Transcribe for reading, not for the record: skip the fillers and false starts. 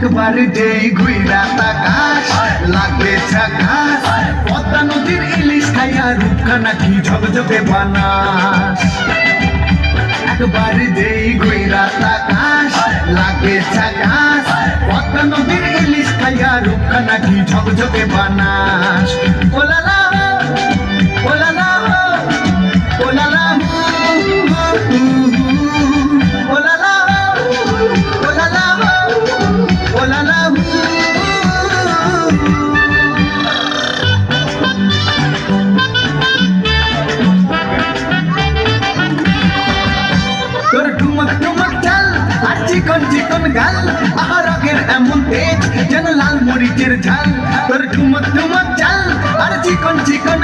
একবার যেই ঘুইরা তাকাস লাগবে ঝাকাস, পদ্মা নদীর ইলিশ খাইয়া রূপখানা কি ঝকঝকে বানাস। একবার যেই ঘুইরা তাকাস লাগবে ঝাকাস, পদ্মা নদীর ইলিশ খাইয়া রূপখানা কি ঝকঝকে বানাস। Ooh la la ooh la la ooh la la ooh la la ooh la la ooh la la. তোর ঠুমক ঠুমক চাল আর চিকন চিকন গাল, আহা রগের এমন তেজ যেন লাল মরিচের ঝাল। তোর ঠুমক ঠুমক চাল আর চিকন চিকন